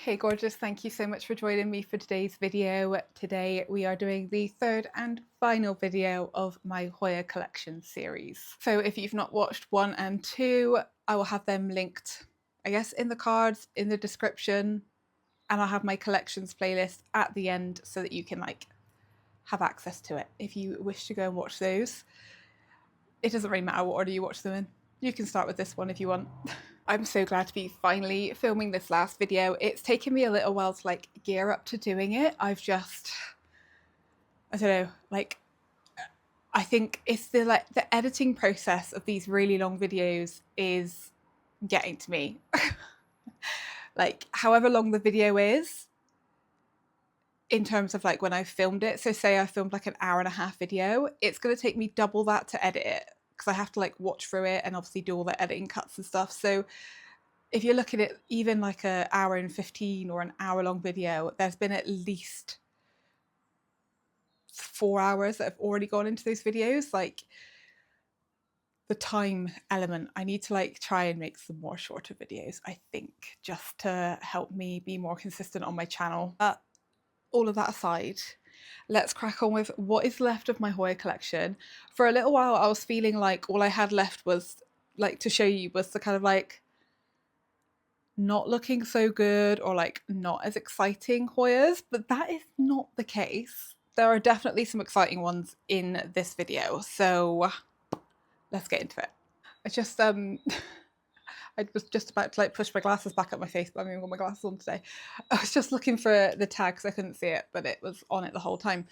Hey gorgeous, thank you so much for joining me for today's video. Today we are doing the third and final video of my Hoya collection series. So if you've not watched 1 and 2, I will have them linked, I guess, in the cards, in the description, and I'll have my collections playlist at the end so that you can have access to it if you wish to go and watch those. It doesn't really matter what order you watch them in. You can start with this one if you want. I'm so glad to be finally filming this last video. It's taken me a little while to gear up to doing it. I don't know, I think it's the editing process of these really long videos is getting to me. However long the video is in terms of when I filmed it. So say I filmed an hour and a half video, it's going to take me double that to edit it because I have to watch through it and obviously do all the editing cuts and stuff. So if you're looking at even an hour and 15 or an hour long video, there's been at least 4 hours that have already gone into those videos. The time element, I need to try and make some more shorter videos, I think, just to help me be more consistent on my channel. But all of that aside, let's crack on with what is left of my Hoya collection. For a little while I was feeling like all I had left was to show you was the kind of not looking so good or not as exciting Hoyas, but that is not the case. There are definitely some exciting ones in this video, so let's get into it. I was just about to push my glasses back up my face, but I haven't got my glasses on today. I was just looking for the tag because I couldn't see it, but it was on it the whole time.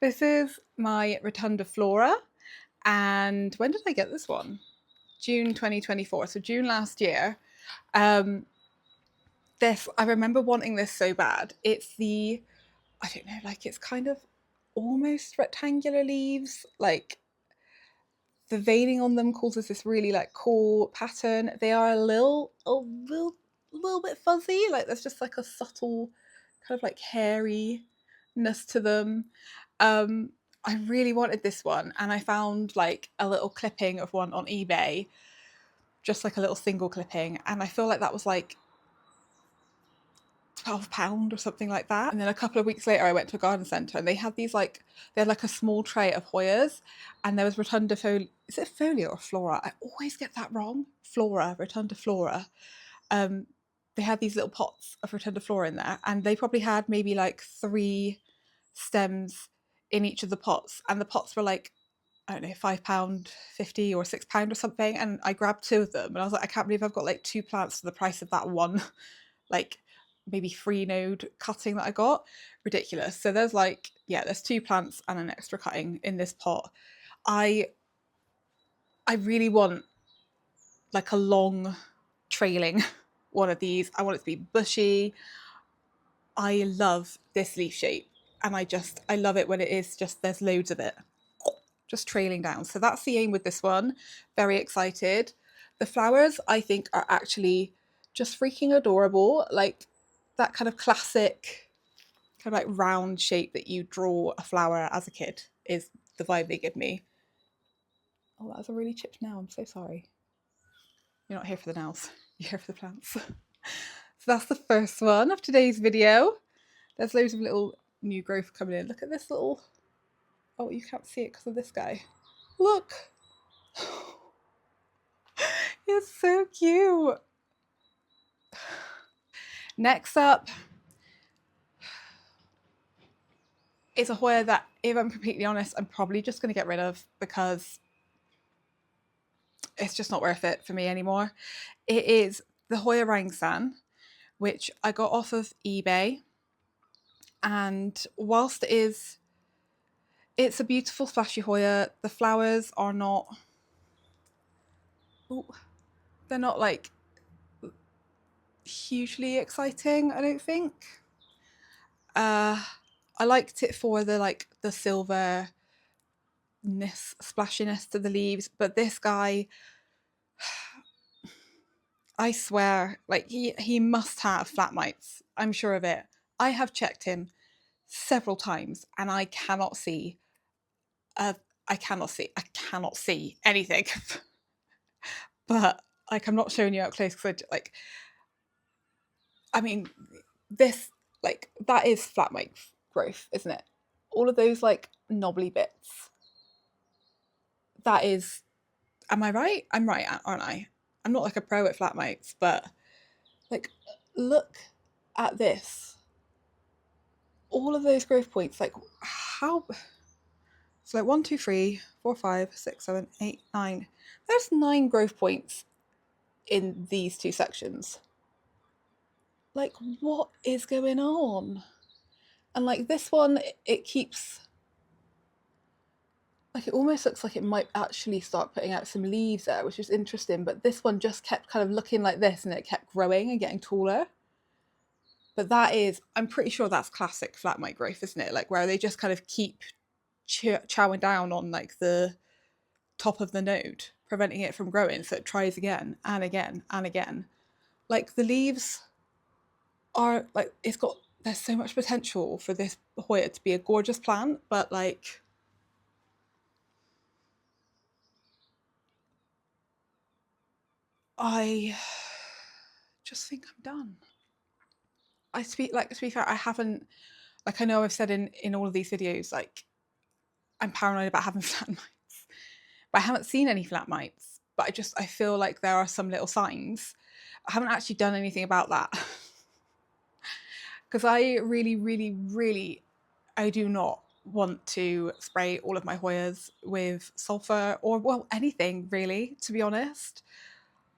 This is my Rotunda Flora, and when did I get this one? June 2024, so June last year. This, I remember wanting this so bad. It's the, I don't know, it's kind of almost rectangular leaves. The veining on them causes this really cool pattern. They are a little bit fuzzy. There's just a subtle kind of hairiness to them. I really wanted this one, and I found a little clipping of one on eBay, just a little single clipping, and I feel that was £12 or something like that. And then a couple of weeks later I went to a garden centre and they had these they had a small tray of Hoyas, and there was Rotunda Folia. Is it Folia or Flora? I always get that wrong. Flora, Rotunda Flora. They had these little pots of Rotunda Flora in there, and they probably had maybe 3 stems in each of the pots, and the pots were I don't know, £5.50 or £6 or something. And I grabbed 2 of them and I was I can't believe I've got 2 plants for the price of that one maybe 3 node cutting that I got. Ridiculous. So there's there's 2 plants and an extra cutting in this pot. I really want a long trailing one of these. I want it to be bushy. I love this leaf shape, and I love it when it is just there's loads of it just trailing down. So that's the aim with this one. Very excited. The flowers I think are actually just freaking adorable. That kind of classic kind of round shape that you draw a flower as a kid is the vibe they give me. Oh, that was a really chipped nail. I'm so sorry. You're not here for the nails. You're here for the plants. So that's the first one of today's video. There's loads of little new growth coming in. Look at this little... Oh, you can't see it because of this guy. Look! It's so cute! Next up is a Hoya that, if I'm completely honest, I'm probably just going to get rid of because it's just not worth it for me anymore. It is the Hoya Rangsan, which I got off of eBay. And whilst it's a beautiful splashy Hoya, the flowers are not... Ooh, they're not hugely exciting, I don't think. I liked it for the silver splashiness to the leaves, but this guy, I swear, he must have flat mites. I'm sure of it. I have checked him several times and I cannot see anything. But I'm not showing you up close because I mean, this, like, that is flat mic growth, isn't it? All of those, like, knobbly bits. That is, am I right? I'm right, aren't I? I'm not like a pro at flat mics, but like, look at this. All of those growth points, like, how? It's like 1, 2, 3, 4, 5, 6, 7, 8, 9. There's 9 growth points in these 2 sections. Like, what is going on? And like this one, it keeps, like, it almost looks like it might actually start putting out some leaves there, which is interesting. But this one just kept kind of looking like this, and it kept growing and getting taller. But that is, I'm pretty sure that's classic flat mic growth, isn't it? Like, where they just kind of keep chowing down on like the top of the node, preventing it from growing, so it tries again and again and again. Like, the leaves are like, it's got, there's so much potential for this Hoya to be a gorgeous plant, but like, I just think I'm done. To be fair, I haven't, like, I know I've said in all of these videos, like, I'm paranoid about having flat mites, but I haven't seen any flat mites. But I feel like there are some little signs. I haven't actually done anything about that because I really, really, really, I do not want to spray all of my Hoyas with sulfur or, well, anything really, to be honest.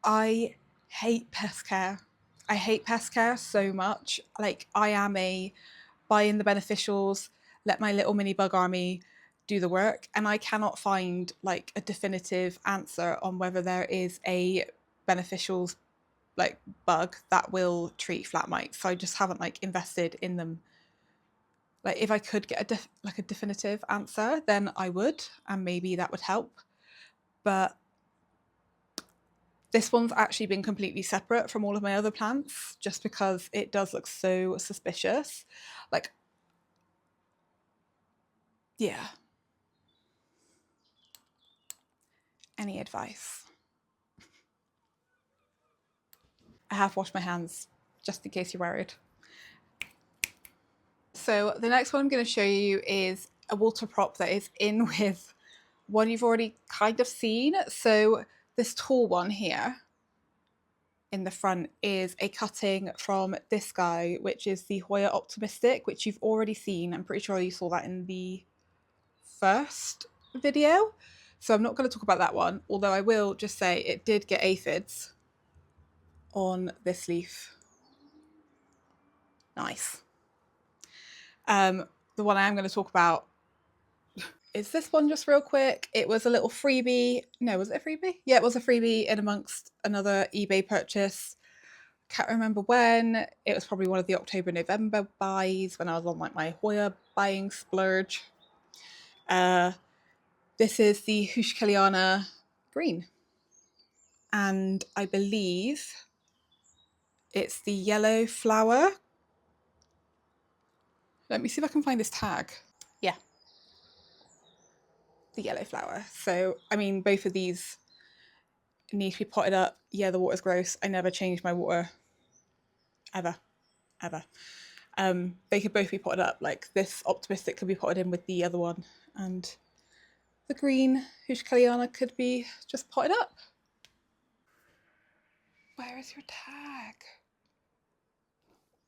I hate pest care. I hate pest care so much. Like, I am a buy in the beneficials, let my little mini bug army do the work. And I cannot find like a definitive answer on whether there is a beneficials like bug that will treat flat mites. So I just haven't like invested in them. Like, if I could get a definitive answer, then I would, and maybe that would help. But this one's actually been completely separate from all of my other plants just because it does look so suspicious. Like, yeah. Any advice? I have washed my hands just in case you're worried. So the next one I'm going to show you is a water prop that is in with one you've already kind of seen. So this tall one here in the front is a cutting from this guy, which is the Hoya Optimistic, which you've already seen. I'm pretty sure you saw that in the first video. So I'm not going to talk about that one, although I will just say it did get aphids on this leaf. Nice. The one I am going to talk about is this one, just real quick. It was a little freebie. No, was it a freebie? Yeah, it was a freebie in amongst another eBay purchase. Can't remember when. It was probably one of the October, November buys when I was on like my Hoya buying splurge. This is the Houseplants green. And I believe it's the yellow flower. Let me see if I can find this tag. Yeah, the yellow flower. So, I mean, both of these need to be potted up. Yeah, the water's gross. I never change my water. Ever. They could both be potted up. Like, this Optimistic could be potted in with the other one. And the green Houseplants could be just potted up. Where is your tag?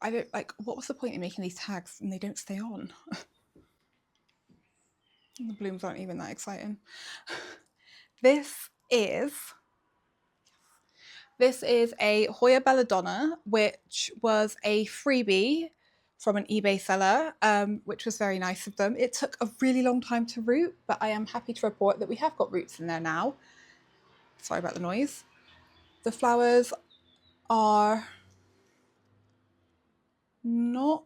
I don't, like, what was the point in making these tags and they don't stay on? The blooms aren't even that exciting. This is a Hoya Belladonna, which was a freebie from an eBay seller, which was very nice of them. It took a really long time to root, but I am happy to report that we have got roots in there now. Sorry about the noise. The flowers are not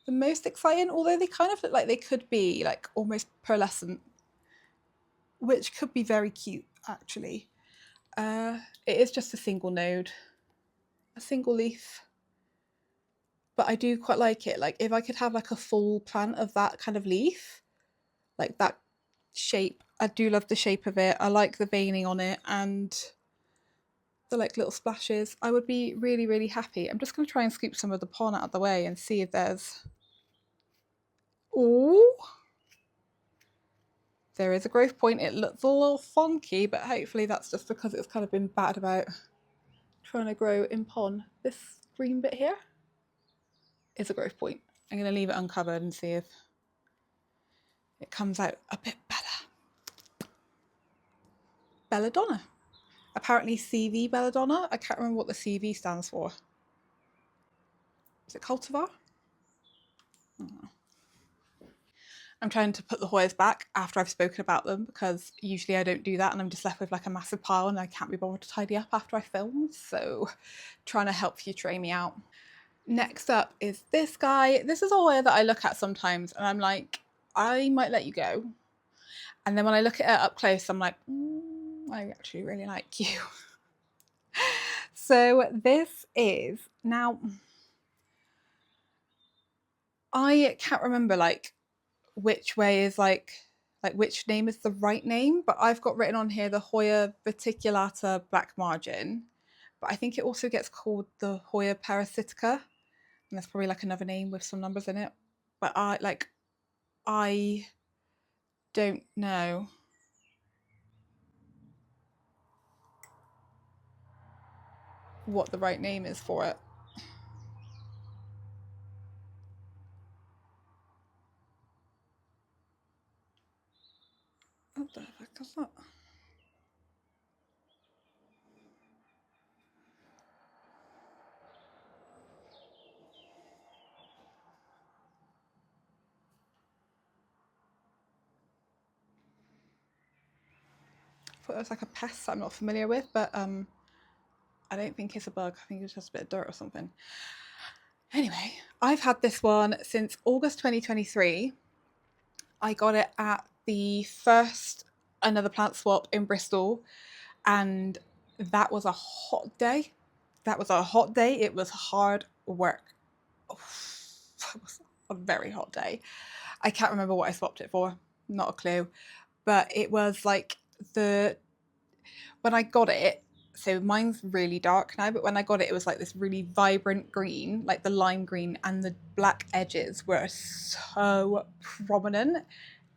the most exciting, although they kind of look like they could be like almost pearlescent, which could be very cute actually. It is just a single node, a single leaf, but I do quite like it. Like, if I could have like a full plant of that kind of leaf, like that shape, I do love the shape of it. I like the veining on it, and the like little splashes, I would be really, really happy. I'm just going to try and scoop some of the pon out of the way and see if there's... Oh, there is a growth point. It looks a little funky, but hopefully that's just because it's kind of been battered about trying to grow in pon. This green bit here is a growth point. I'm going to leave it uncovered and see if it comes out a bit better. Belladonna. Apparently CV Belladonna. I can't remember what the CV stands for. Is it cultivar? I don't know. I'm trying to put the Hoyas back after I've spoken about them because usually I don't do that and I'm just left with like a massive pile and I can't be bothered to tidy up after I film. So trying to help Future Amy out. Next up is this guy. This is a Hoya that I look at sometimes and I'm like, I might let you go. And then when I look at it up close, I'm like, I actually really like you. So this is, now, I can't remember like which way is like which name is the right name, but I've got written on here the Hoya verticulata black margin, but I think it also gets called the Hoya parasitica, and that's probably like another name with some numbers in it, but I don't know. What the right name is for it. What the heck is that? I thought it was like a pest that I'm not familiar with, but I don't think it's a bug. I think it's just a bit of dirt or something. Anyway, I've had this one since August 2023. I got it at the first Another Plant swap in Bristol, and that was a hot day. That was a hot day. It was hard work. Oh, it was a very hot day. I can't remember what I swapped it for. Not a clue. But it was like when I got it, so mine's really dark now, but when I got it, it was like this really vibrant green, like the lime green, and the black edges were so prominent.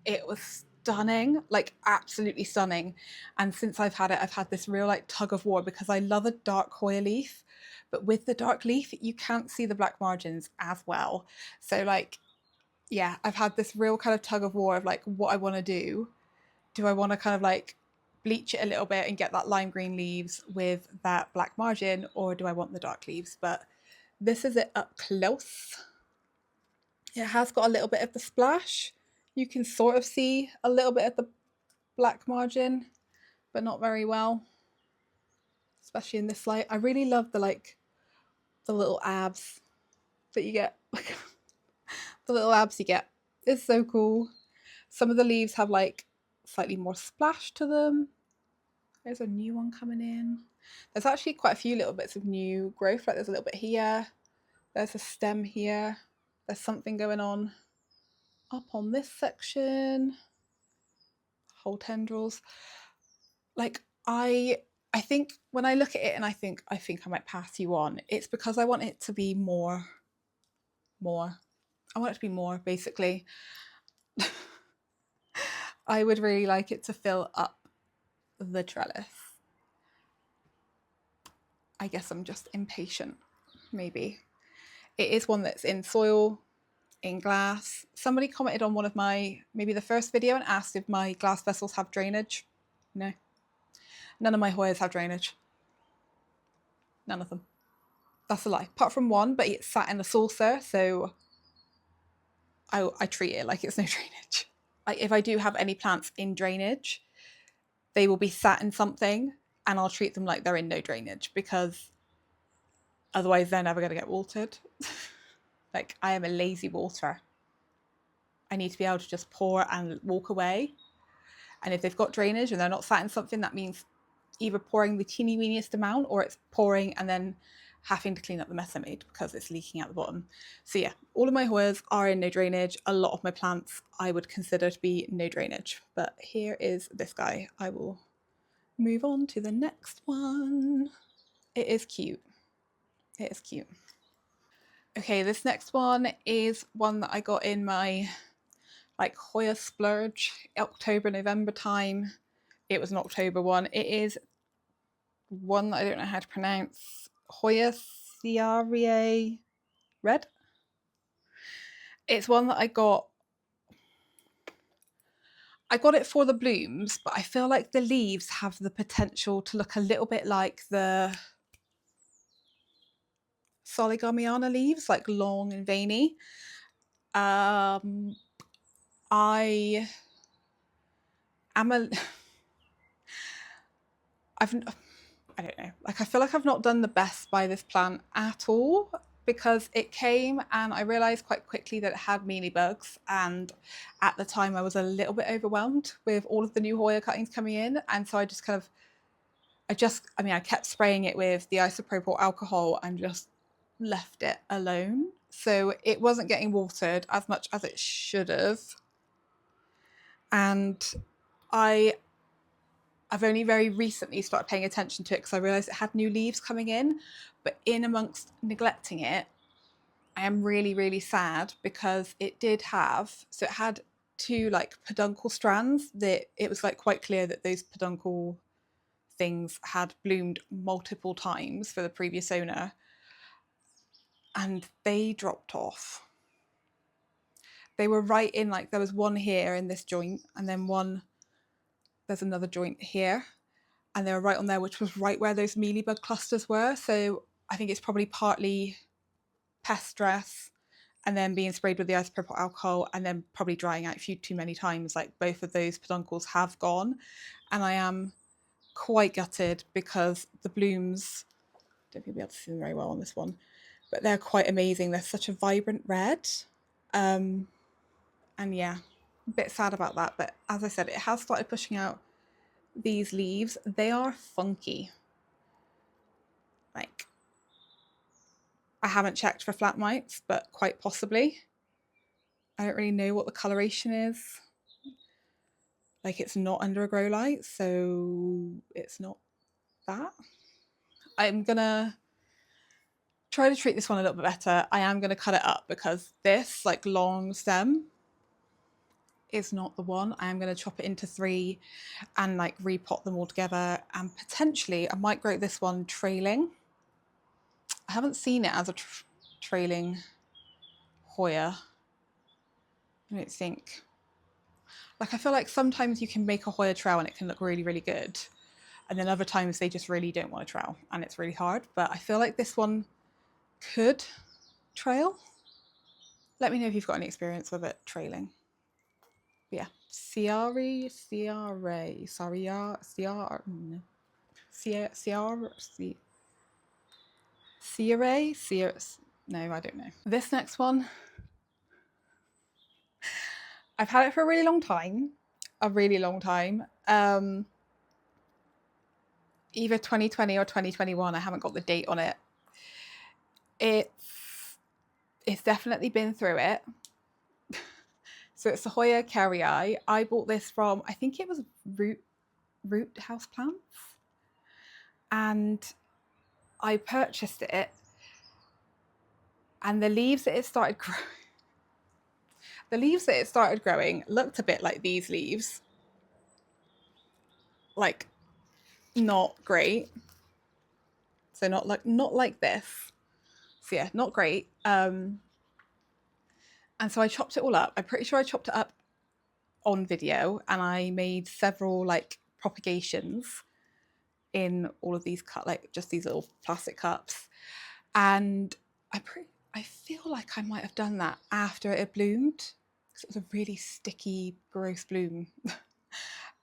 It was stunning, like absolutely stunning. And since I've had it, I've had this real like tug of war because I love a dark Hoya leaf, but with the dark leaf, you can't see the black margins as well. So like, yeah, I've had this real kind of tug of war of like what I want to do. Do I want to kind of like bleach it a little bit and get that lime green leaves with that black margin, or do I want the dark leaves? But this is it up close. It has got a little bit of the splash. You can sort of see a little bit of the black margin, but not very well, especially in this light. I really love the little abs that you get. The little abs you get. It's so cool. Some of the leaves have like slightly more splash to them. There's a new one coming in. There's actually quite a few little bits of new growth. Like there's a little bit here. There's a stem here. There's something going on up on this section. Whole tendrils. Like I think when I look at it and I think I might pass you on, it's because I want it to be more. I want it to be more, basically. I would really like it to fill up the trellis. I guess I'm just impatient, maybe. It is one that's in soil, in glass. Somebody commented on one of my, maybe the first video, and asked if my glass vessels have drainage. No. None of my Hoyas have drainage. None of them. That's a lie. Apart from one, but it's sat in a saucer, so I treat it like it's no drainage. Like if I do have any plants in drainage, they will be sat in something and I'll treat them like they're in no drainage, because otherwise they're never going to get watered. Like I am a lazy waterer. I need to be able to just pour and walk away. And if they've got drainage and they're not sat in something, that means either pouring the teeny weeniest amount, or it's pouring and then having to clean up the mess I made because it's leaking out the bottom. So yeah, all of my Hoyas are in no drainage. A lot of my plants I would consider to be no drainage. But here is this guy. I will move on to the next one. It is cute. It is cute. Okay, this next one is one that I got in my like Hoya splurge, October, November time. It was an October one. It is one that I don't know how to pronounce. Hoya Ciaria Red. It's one that I got it for the blooms, but I feel like the leaves have the potential to look a little bit like the Soligamiana leaves, like long and veiny. I am a I've I don't know, like I feel like I've not done the best by this plant at all, because it came and I realized quite quickly that it had mealybugs, and at the time I was a little bit overwhelmed with all of the new Hoya cuttings coming in, and so I just kind of I kept spraying it with the isopropyl alcohol and just left it alone, so it wasn't getting watered as much as it should have. And I've only very recently started paying attention to it because I realised it had new leaves coming in, but in amongst neglecting it, I am really, really sad because it had two like peduncle strands that it was like quite clear that those peduncle things had bloomed multiple times for the previous owner, and they dropped off. They were right in, like there was one here in this joint, and then there's another joint here, and they were right on there, which was right where those mealybug clusters were. So I think it's probably partly pest stress and then being sprayed with the isopropyl alcohol and then probably drying out a few too many times. Like both of those peduncles have gone, and I am quite gutted because the blooms, I don't think you'll be able to see them very well on this one, but they're quite amazing. They're such a vibrant red. And yeah, a bit sad about that. But as I said, it has started pushing out these leaves. They are funky. Like, I haven't checked for flat mites, but quite possibly. I don't really know what the coloration is. Like, it's not under a grow light, so it's not that. I'm gonna try to treat this one a little bit better. I am gonna cut it up because this like long stem is not the one. I am gonna chop it into 3 and like repot them all together, and potentially I might grow this one trailing. I haven't seen it as a trailing Hoya. I don't think. Like, I feel like sometimes you can make a Hoya trail and it can look really, really good. And then other times they just really don't want a trail and it's really hard. But I feel like this one could trail. Let me know if you've got any experience with it trailing. But yeah, Ciara, no, I don't know. This next one, I've had it for a really long time. Either 2020 or 2021. I haven't got the date on it. It's definitely been through it. So it's the Hoya Collection. I bought this from, I think it was Root Houseplants, and I purchased it, and the leaves that it started growing looked a bit like these leaves. Like, not great. So not like this. So yeah, not great. And so I chopped it all up. I'm pretty sure I chopped it up on video, and I made several like propagations in all of these just these little plastic cups. And I feel like I might have done that after it had bloomed, because it was a really sticky, gross bloom.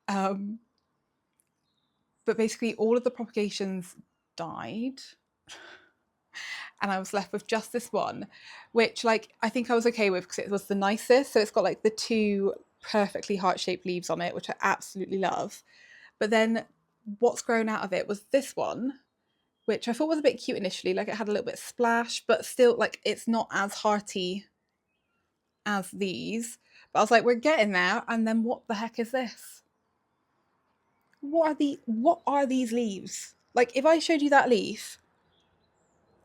But basically all of the propagations died, and I was left with just this one, which like I think I was okay with because it was the nicest. So it's got like the 2 perfectly heart-shaped leaves on it, which I absolutely love. But then what's grown out of it was this one, which I thought was a bit cute initially. Like, it had a little bit of splash, but still like it's not as hearty as these. But I was like, we're getting there. And then what the heck is this? What are these leaves? Like, if I showed you that leaf,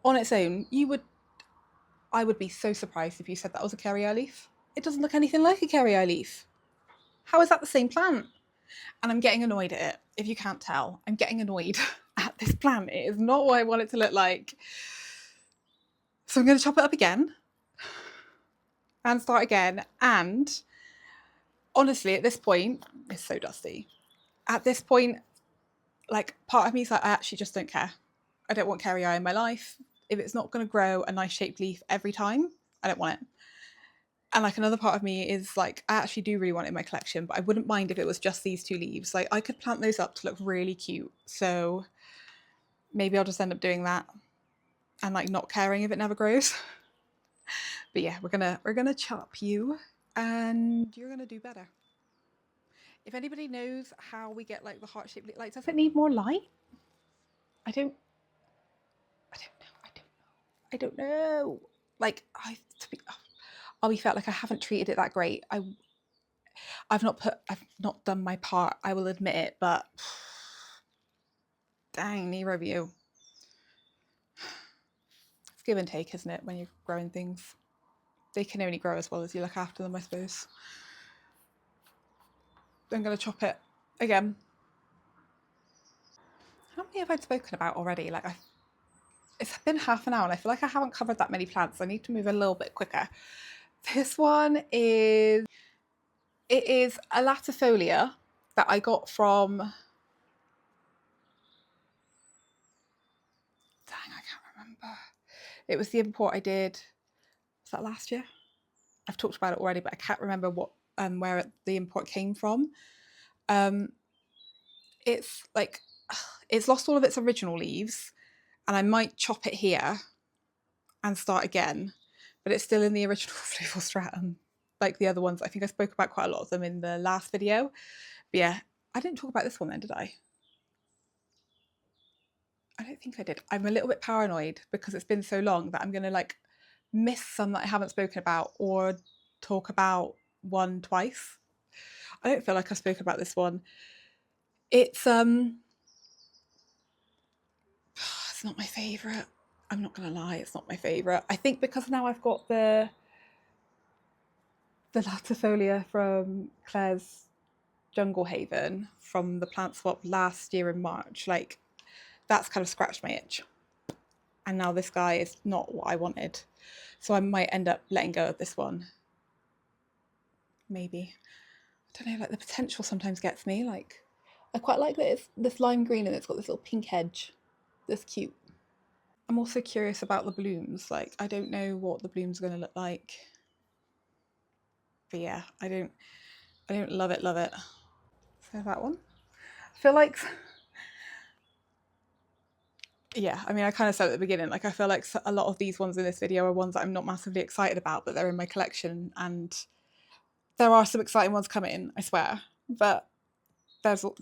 on its own, I would be so surprised if you said that was a kerry eye leaf. It doesn't look anything like a kerry eye leaf. How is that the same plant? And I'm getting annoyed at it. If you can't tell, I'm getting annoyed at this plant. It is not what I want it to look like. So I'm going to chop it up again and start again. And honestly, at this point, it's so dusty. At this point, like, part of me is like, I actually just don't care. I don't want kerry eye in my life. If it's not going to grow a nice shaped leaf every time, I don't want it. And like, another part of me is like, I actually do really want it in my collection, but I wouldn't mind if it was just these 2 leaves. Like, I could plant those up to look really cute. So maybe I'll just end up doing that and like not caring if it never grows. But yeah, we're gonna chop you and you're gonna do better. If anybody knows how we get like the heart shaped, like, does it need more light? I don't know. I don't know. Like, I'll be fair, like, I haven't treated it that great. I've not done my part, I will admit it, but dang, knee review. It's give and take, isn't it, when you're growing things? They can only grow as well as you look after them, I suppose. I'm gonna chop it again. How many have I spoken about already? Like, it's been half an hour and I feel like I haven't covered that many plants. I need to move a little bit quicker. This one is, it is a latifolia that I got from, dang, I can't remember. It was the import I did, was that last year? I've talked about it already, but I can't remember what where the import came from. It's like, it's lost all of its original leaves and I might chop it here and start again, but it's still in the original flaval stratum, like the other ones. I think I spoke about quite a lot of them in the last video. But yeah, I didn't talk about this one then, did I? I don't think I did. I'm a little bit paranoid because it's been so long that I'm gonna like miss some that I haven't spoken about or talk about one twice. I don't feel like I've spoken about this one. It's it's not my favourite. I'm not gonna lie, it's not my favourite. I think because now I've got the latifolia from Claire's Jungle Haven from the plant swap last year in March, like, that's kind of scratched my itch. And now this guy is not what I wanted. So I might end up letting go of this one. Maybe. I don't know, like, the potential sometimes gets me. Like, I quite like that it's this lime green and it's got this little pink edge. That's cute. I'm also curious about the blooms. Like, I don't know what the blooms are going to look like. But yeah, I don't love it. So that one. I feel like, yeah, I mean, I kind of said at the beginning, like, I feel like a lot of these ones in this video are ones that I'm not massively excited about, but they're in my collection, and there are some exciting ones coming, I swear. But there's some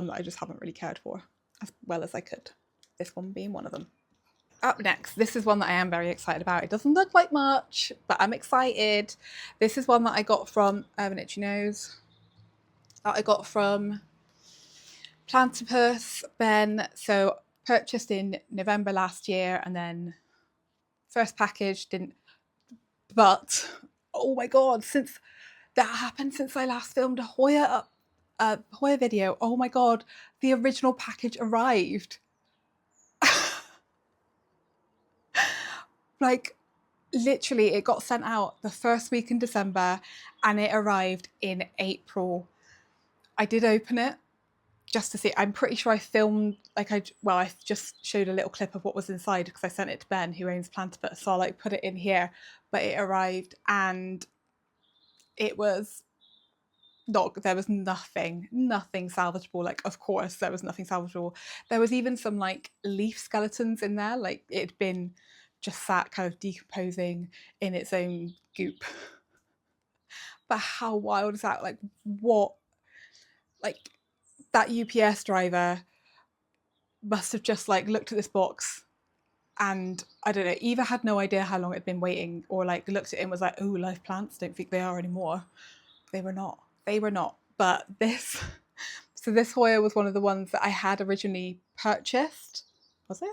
that I just haven't really cared for as well as I could. This one being one of them. Up next, this is one that I am very excited about. It doesn't look like much, but I'm excited. This is one that I got from, I have an itchy nose, that I got from Plantopus, Ben. So purchased in November last year, and then first package didn't, but oh my god, since that happened, since I last filmed a Hoya video, oh my god, the original package arrived. Like, literally, it got sent out the first week in December and it arrived in April. I did open it just to see. I'm pretty sure I filmed, like, I just showed a little clip of what was inside because I sent it to Ben, who owns Plantopus, so I like put it in here. But it arrived and it was not, there was nothing salvageable. Like, of course there was nothing salvageable. There was even some like leaf skeletons in there, like it'd been just sat kind of decomposing in its own goop. But how wild is that? Like, what, like, that UPS driver must have just like looked at this box and, I don't know, either had no idea how long it'd been waiting or like looked at it and was like, oh, live plants, don't think they are anymore. They were not. But this, so this Hoya was one of the ones that I had originally purchased. Was it?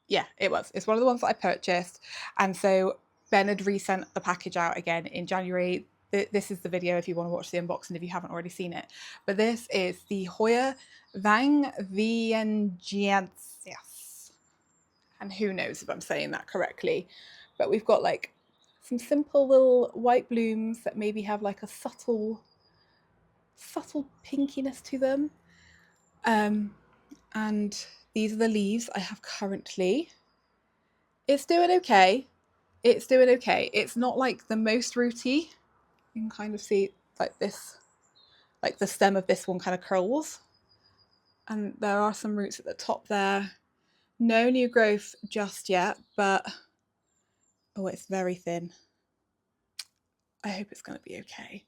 Yeah, it was. It's one of the ones that I purchased. And so Ben had resent the package out again in January. This is the video if you want to watch the unboxing if you haven't already seen it. But this is the Hoya Vang Viengiensis. And who knows if I'm saying that correctly. But we've got like some simple little white blooms that maybe have like a subtle pinkiness to them. And these are the leaves I have currently. It's doing okay. It's doing okay. It's not like the most rooty. You can kind of see like this, like the stem of this one kind of curls. And there are some roots at the top there. No new growth just yet, but oh, it's very thin. I hope it's going to be okay.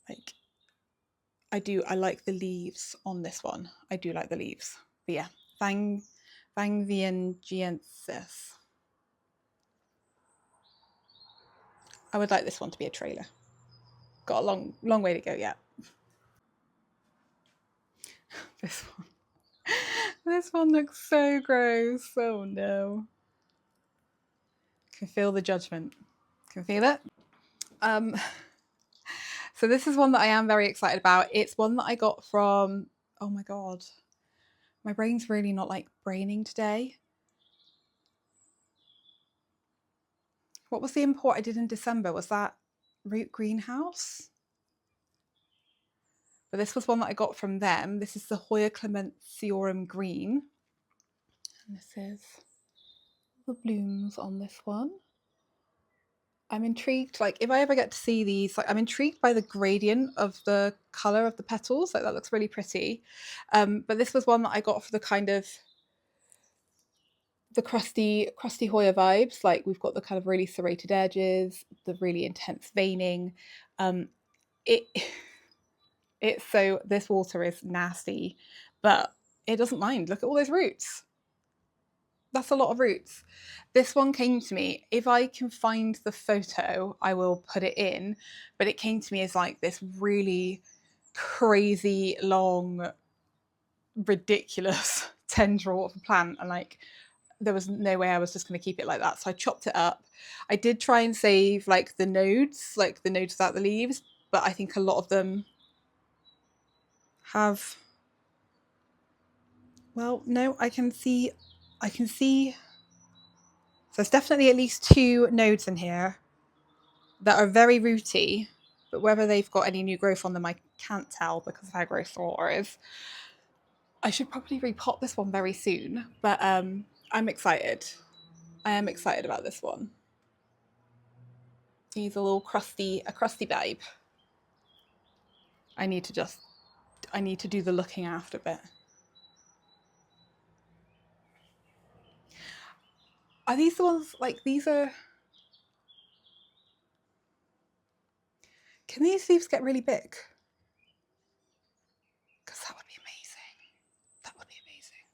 Like, I like the leaves on this one. I do like the leaves. But yeah, Vang Viengiensis. I would like this one to be a trailer. Got a long way to go yet. This one. This one looks so gross. Oh no. Can feel the judgment. Can feel it. So this is one that I am very excited about. It's one that I got from, oh my god, my brain's really not like braining today. What was the import I did in December? Was that Root Greenhouse? But this was one that I got from them. This is the Hoya Clementiorum Green. And this is the blooms on this one. I'm intrigued, like if I ever get to see these, like I'm intrigued by the gradient of the colour of the petals, like that looks really pretty. But this was one that I got for the kind of the crusty Hoya vibes. Like we've got the kind of really serrated edges, the really intense veining. It it's so, this water is nasty, but it doesn't mind. Look at all those roots. That's a lot of roots. This one came to me, if I can find the photo, I will put it in, but it came to me as like this really crazy long, ridiculous tendril of a plant, and like there was no way I was just going to keep it like that, so I chopped it up. I did try and save like the nodes without the leaves, but I think a lot of them have, well, no, I can see so there's definitely at least 2 nodes in here that are very rooty, but whether they've got any new growth on them, I can't tell because of how gross the water is. I should probably repot this one very soon, but I'm excited. I am excited about this one. He's a crusty babe. I need to do the looking after bit. Are these the ones, like these are, can these leaves get really big? Because that would be amazing. That would be amazing.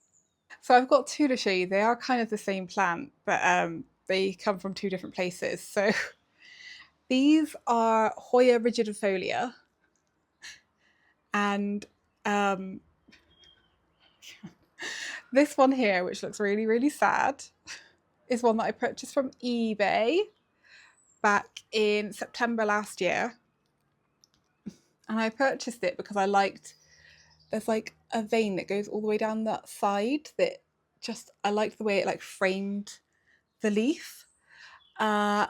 So I've got 2 to show you. They are kind of the same plant, but they come from 2 different places. So these are Hoya rigidifolia, and this one here, which looks really, really sad, is one that I purchased from eBay back in September last year. And I purchased it because I liked, there's like a vein that goes all the way down that side that just, I liked the way it like framed the leaf. As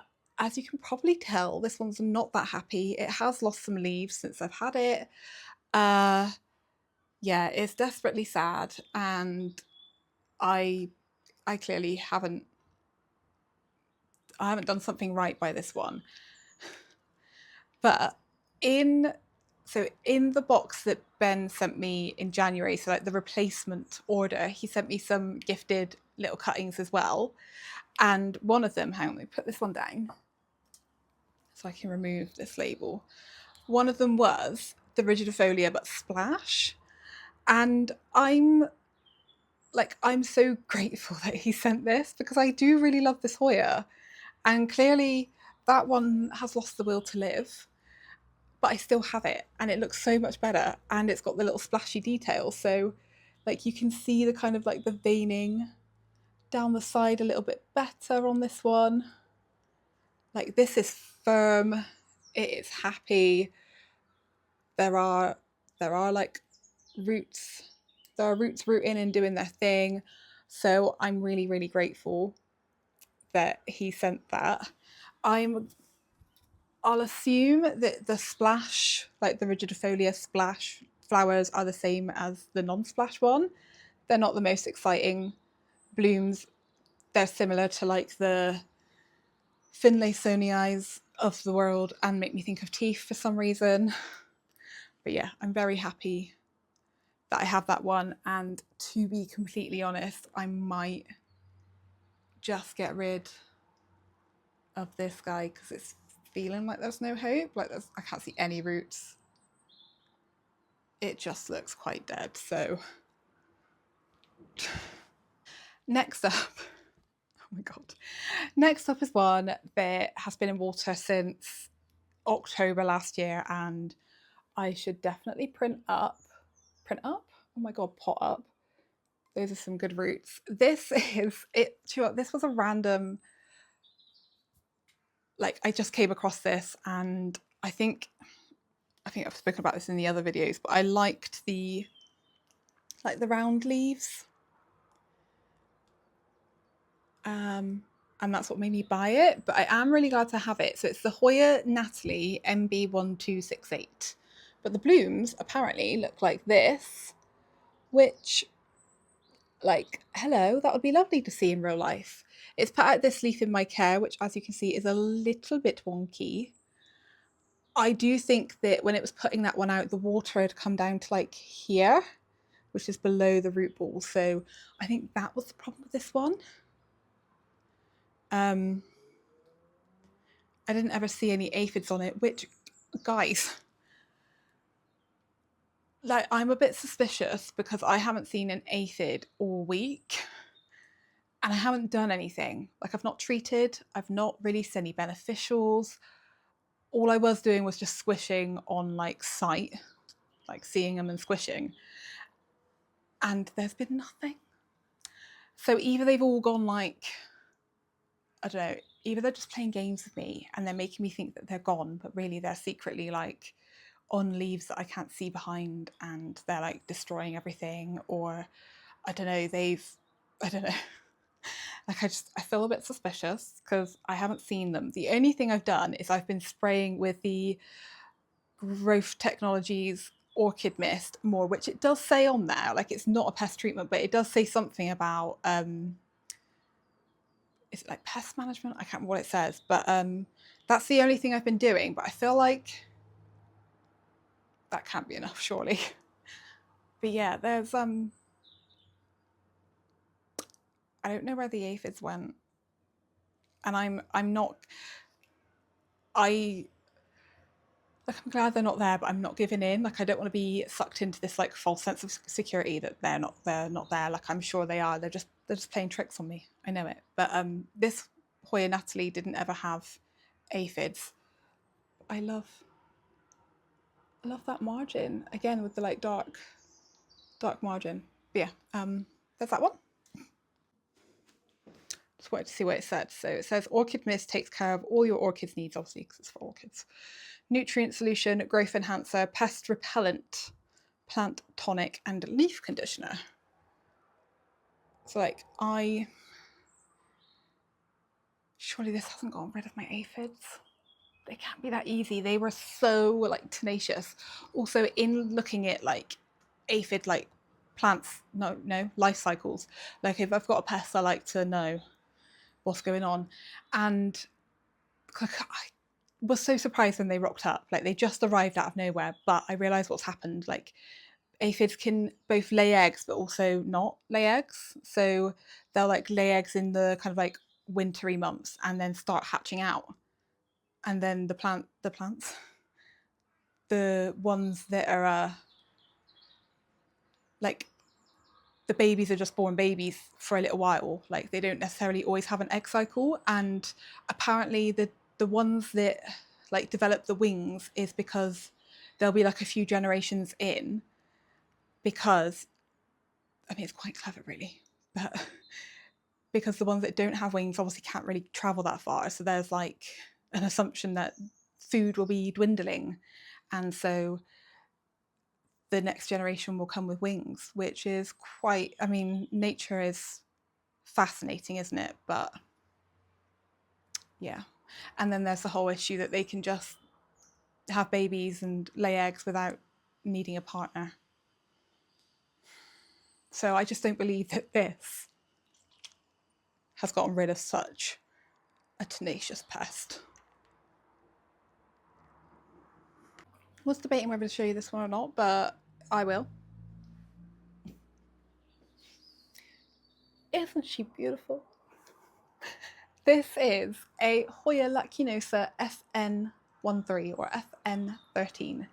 you can probably tell, this one's not that happy. It has lost some leaves since I've had it. Yeah, it's desperately sad, and I clearly haven't done something right by this one. But in the box that Ben sent me in January, so like the replacement order, he sent me some gifted little cuttings as well. And one of them, hang on, let me put this one down so I can remove this label. One of them was the rigidifolia but splash. And I'm so grateful that he sent this, because I do really love this Hoya. And clearly that one has lost the will to live, but I still have it and it looks so much better, and it's got the little splashy details. So like you can see the kind of like the veining down the side a little bit better on this one. Like this is firm, it is happy. There are like roots, there are roots rooting and doing their thing. So I'm really, really grateful that he sent that. I'll assume that the splash, like the rigidifolia splash flowers, are the same as the non-splash one. They're not the most exciting blooms. They're similar to like the Finlaysonii of the world and make me think of teeth for some reason. But yeah, I'm very happy that I have that one. And to be completely honest, I might just get rid of this guy because it's feeling like there's no hope. Like I can't see any roots. It just looks quite dead. So next up, oh my god, next up is one that has been in water since October last year, and I should definitely print up. Oh my god, pot up. Those are some good roots. This is it. This was a random, like I just came across this, and I think I've spoken about this in the other videos, but I liked the round leaves. And that's what made me buy it, but I am really glad to have it. So it's the Hoya Natalie MB1268, but the blooms apparently look like this, which, like, hello, that would be lovely to see in real life. It's put out this leaf in my care, which as you can see is a little bit wonky. I do think that when it was putting that one out, the water had come down to like here, which is below the root ball. So I think that was the problem with this one. I didn't ever see any aphids on it, which, guys, like I'm a bit suspicious because I haven't seen an aphid all week and I haven't done anything. Like I've not treated, I've not released any beneficials. All I was doing was just squishing on like sight, like seeing them and squishing. And there's been nothing. So either they've all gone like, I don't know, either they're just playing games with me and they're making me think that they're gone, but really they're secretly like on leaves that I can't see behind and they're like destroying everything, or I don't know, I don't know. Like I feel a bit suspicious because I haven't seen them. The only thing I've done is I've been spraying with the Growth Technologies Orchid Mist more, which it does say on there, like it's not a pest treatment, but it does say something about is it like pest management? I can't remember what it says, but that's the only thing I've been doing. But I feel like that can't be enough, surely. But yeah, there's I don't know where the aphids went, and I'm not. I'm glad they're not there, but I'm not giving in. Like I don't want to be sucked into this like false sense of security that they're not there. Like I'm sure they are. They're just playing tricks on me. I know it. But this Hoya Natalie didn't ever have aphids. I love that margin again with the like dark margin. But yeah, there's that one. Just wanted to see what it said. So it says Orchid Mist takes care of all your orchids needs, obviously because it's for orchids. Nutrient solution, growth enhancer, pest repellent, plant tonic, and leaf conditioner. So like surely this hasn't gotten rid of my aphids. They can't be that easy. They were so like tenacious. Also in looking at like aphid like plants, no life cycles. Like if I've got a pest, I like to know what's going on. And I was so surprised when they rocked up. Like they just arrived out of nowhere, but I realized what's happened. Like aphids can both lay eggs but also not lay eggs. So they'll like lay eggs in the kind of like wintry months and then start hatching out. And then the plants, the ones that are like the babies are just born babies for a little while. Like they don't necessarily always have an egg cycle. And apparently the ones that like develop the wings is because there'll be like a few generations in, because I mean it's quite clever really, but because the ones that don't have wings obviously can't really travel that far. So there's like an assumption that food will be dwindling. And so the next generation will come with wings, which is quite, I mean, nature is fascinating, isn't it? But yeah. And then there's the whole issue that they can just have babies and lay eggs without needing a partner. So I just don't believe that this has gotten rid of such a tenacious pest. I was debating whether to show you this one or not, but I will. Isn't she beautiful? This is a Hoya lacinosa FN13 or FN13.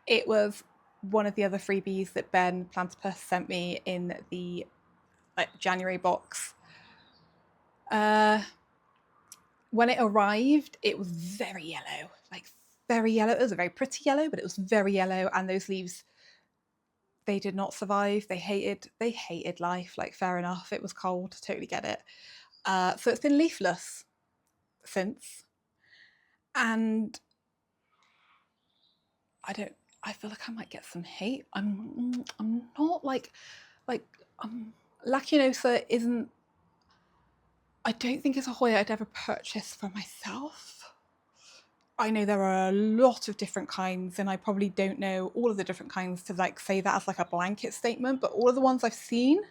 It was one of the other freebies that Ben Plantopus sent me in the January box. When it arrived, it was very yellow, like very yellow. It was a very pretty yellow, but it was very yellow, and those leaves, they did not survive. They hated life. Like, fair enough, it was cold, totally get it. So it's been leafless since, and I feel like I might get some hate. I'm not like Lacinosa isn't, I don't think it's a Hoya I'd ever purchase for myself. I know there are a lot of different kinds, and I probably don't know all of the different kinds to like say that as like a blanket statement, but all of the ones I've seen,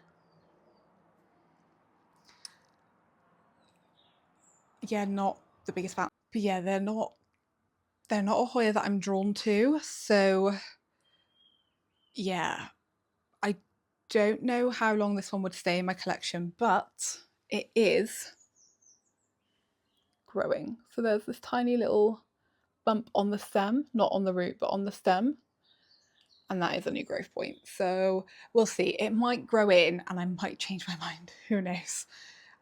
yeah, not the biggest fan. But yeah, they're not a Hoya that I'm drawn to. So yeah, I don't know how long this one would stay in my collection, but it is growing. So there's this tiny little bump on the stem, not on the root, but on the stem. And that is a new growth point. So we'll see. It might grow in and I might change my mind. Who knows?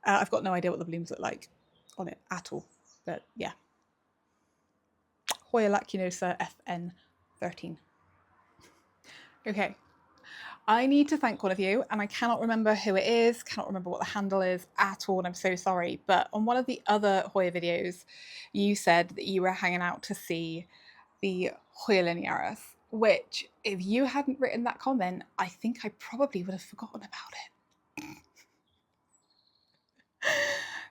I've got no idea what the blooms look like on it at all. But yeah. Hoya lacinosa FN13. Okay. I need to thank one of you, and I cannot remember who it is, cannot remember what the handle is at all, and I'm so sorry. But on one of the other Hoya videos, you said that you were hanging out to see the Hoya linearis, which, if you hadn't written that comment, I think I probably would have forgotten about it.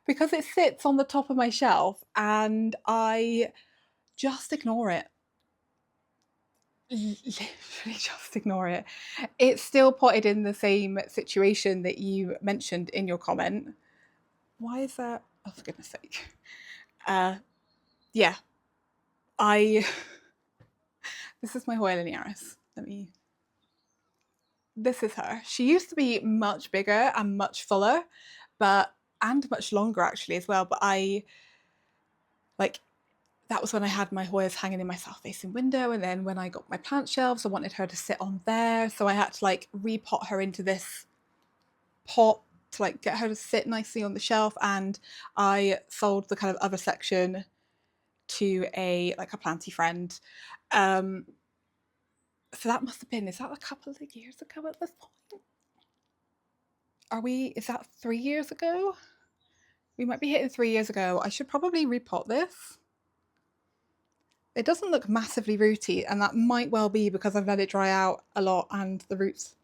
Because it sits on the top of my shelf and I just ignore it. Literally just ignore it. It's still potted in the same situation that you mentioned in your comment. Why is that? Oh, for goodness sake. Yeah. This is my Hoya linearis. This is her. She used to be much bigger and much fuller, and much longer actually as well. But that was when I had my Hoyas hanging in my south-facing window, and then when I got my plant shelves, I wanted her to sit on there, so I had to like repot her into this pot to like get her to sit nicely on the shelf, and I sold the kind of other section to a planty friend. So that must have been, is that a couple of years ago at this point? Is that 3 years ago? We might be hitting 3 years ago. I should probably repot this. It doesn't look massively rooty, and that might well be because I've let it dry out a lot and the roots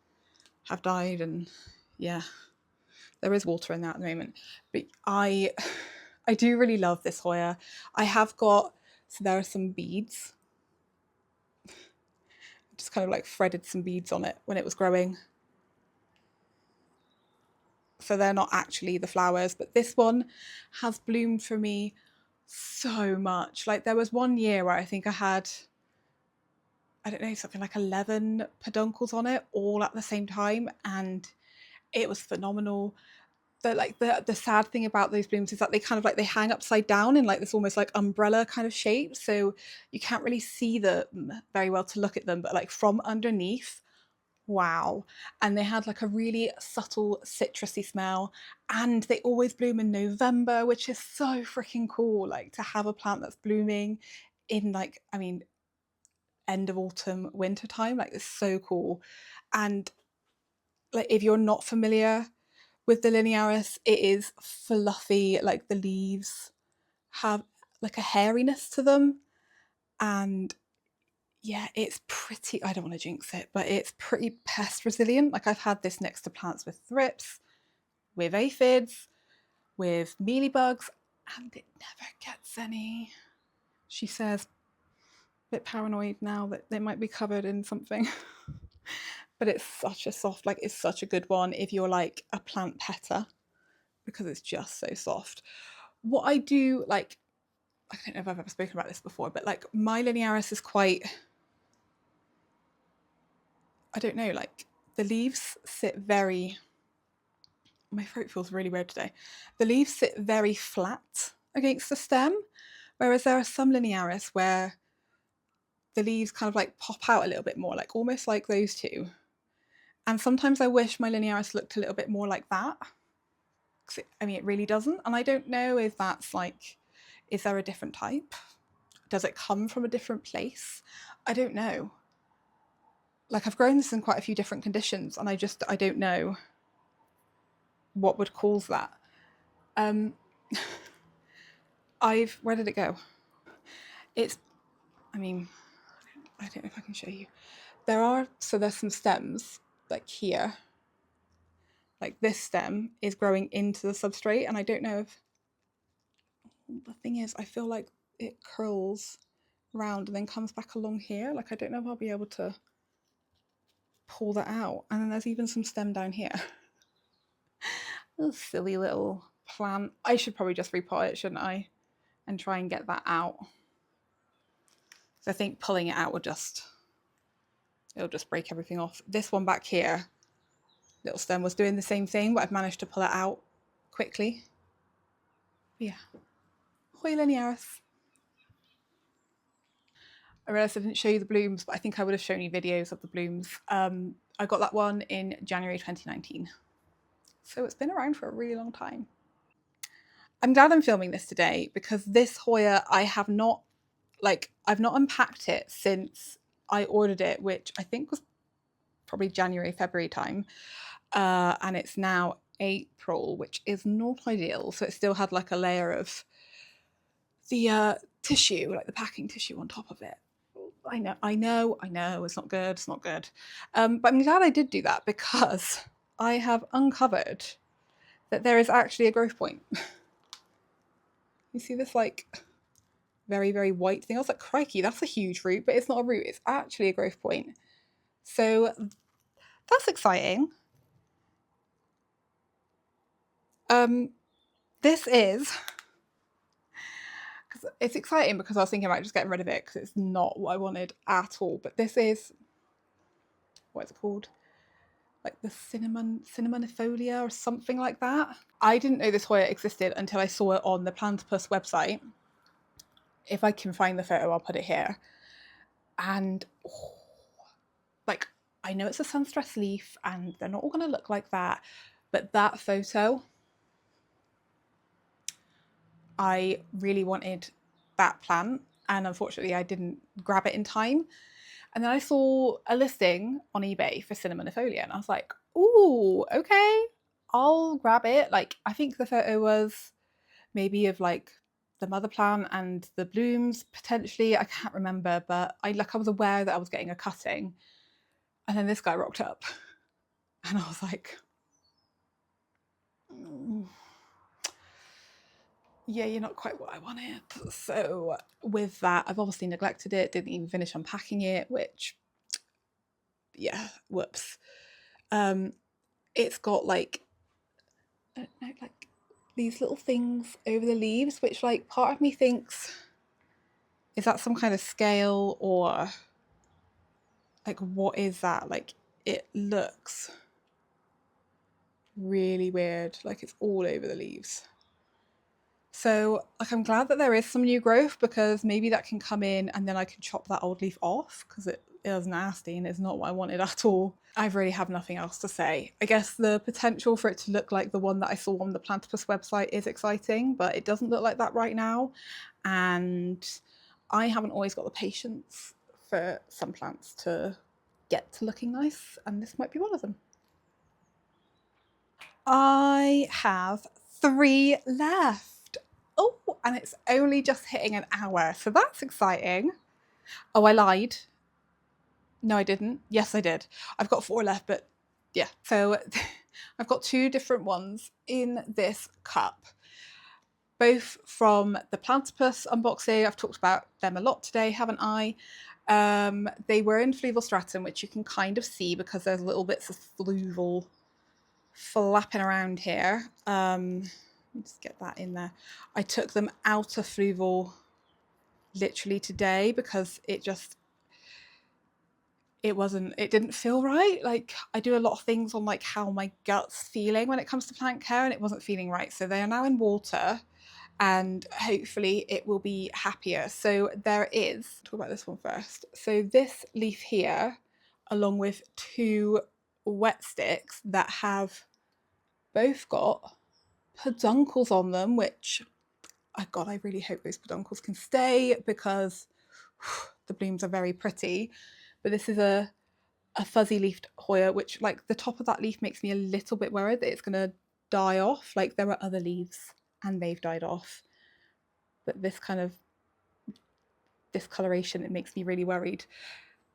have died, and yeah, there is water in there at the moment. But I do really love this Hoya. I have got, so there are some beads. Just kind of like threaded some beads on it when it was growing. So they're not actually the flowers, but this one has bloomed for me so much. Like, there was one year where I think I had, I don't know, something like 11 peduncles on it all at the same time, and it was phenomenal. The sad thing about those blooms is that they kind of like, they hang upside down in like this almost like umbrella kind of shape, so you can't really see them very well to look at them, but like from underneath, wow. And they had like a really subtle citrusy smell, and they always bloom in November, which is so freaking cool, like to have a plant that's blooming in like, I mean, end of autumn, winter time. Like, it's so cool. And like, if you're not familiar With the linearis, it is fluffy, like the leaves have like a hairiness to them, and yeah, it's pretty, I don't want to jinx it, but it's pretty pest resilient. Like I've had this next to plants with thrips, with aphids, with mealybugs, and it never gets any. She says, a bit paranoid now that they might be covered in something. But it's such a soft, like it's such a good one if you're like a plant petter, because it's just so soft. What I do like, I don't know if I've ever spoken about this before, but like my linearis is quite, I don't know, like the leaves sit very, my throat feels really weird today. The leaves sit very flat against the stem, whereas there are some linearis where the leaves kind of like pop out a little bit more, like almost like those two. And sometimes I wish my linearis looked a little bit more like that. I mean, it really doesn't. And I don't know if that's like, is there a different type? Does it come from a different place? I don't know. Like I've grown this in quite a few different conditions, and I don't know what would cause that. Where did it go? It's, I mean, I don't know if I can show you. There's some stems like here. Like this stem is growing into the substrate, and I don't know if, the thing is, I feel like it curls round and then comes back along here. Like I don't know if I'll be able to pull that out. And then there's even some stem down here. Oh, silly little plant. I should probably just repot it, shouldn't I? And try and get that out. So I think pulling it out will it'll just break everything off. This one back here, little stem, was doing the same thing, but I've managed to pull it out quickly. But yeah, Hoya linearis. I realised I didn't show you the blooms, but I think I would have shown you videos of the blooms. I got that one in January 2019. So it's been around for a really long time. I'm glad I'm filming this today because this Hoya I've not unpacked it since I ordered it, which I think was probably January, February time. And it's now April, which is not ideal. So it still had like a layer of the tissue, like the packing tissue on top of it. I know, it's not good, it's not good. But I'm glad I did do that because I have uncovered that there is actually a growth point. You see this like very, very white thing? I was like, crikey, that's a huge root, but it's not a root, it's actually a growth point. So that's exciting. This is, it's exciting because I was thinking about just getting rid of it because it's not what I wanted at all. But this is, what's it called? Like the cinnamonifolia or something like that. I didn't know this Hoya existed until I saw it on the Plantopus website. If I can find the photo, I'll put it here. And like, I know it's a sunstress leaf and they're not all going to look like that, but that photo, I really wanted that plant, and unfortunately I didn't grab it in time. And then I saw a listing on eBay for cinnamonifolia, and I was like, ooh, okay, I'll grab it. Like, I think the photo was maybe of like the mother plant and the blooms potentially. I can't remember, but I was aware that I was getting a cutting. And then this guy rocked up, and I was like, yeah, you're not quite what I wanted. So with that, I've obviously neglected it, didn't even finish unpacking it, which, yeah, whoops. It's got like, I don't know, like these little things over the leaves, which like part of me thinks, is that some kind of scale, or like what is that? Like it looks really weird, like it's all over the leaves. So like I'm glad that there is some new growth, because maybe that can come in and then I can chop that old leaf off, because it is nasty and it's not what I wanted at all. I really have nothing else to say. I guess the potential for it to look like the one that I saw on the Plantopus website is exciting, but it doesn't look like that right now. And I haven't always got the patience for some plants to get to looking nice, and this might be one of them. I have 3 left. Oh, and it's only just hitting an hour, so that's exciting. Oh, I lied. No, I didn't. Yes, I did. I've got 4 left, but yeah. So I've got 2 different ones in this cup, both from the Plantopus unboxing. I've talked about them a lot today, haven't I? They were in Fluval Stratum, which you can kind of see because there's little bits of fluval flapping around here. Let me just get that in there. I took them out of Fluval literally today because it didn't feel right. Like, I do a lot of things on like how my gut's feeling when it comes to plant care, and it wasn't feeling right. So they are now in water, and hopefully it will be happier. So there is, talk about this one first. So this leaf here, along with 2 wet sticks that have both got peduncles on them, which, oh God, I really hope those peduncles can stay because the blooms are very pretty. But this is a fuzzy leafed Hoya, which, like, the top of that leaf makes me a little bit worried that it's going to die off. Like, there are other leaves and they've died off, but this kind of discoloration, it makes me really worried.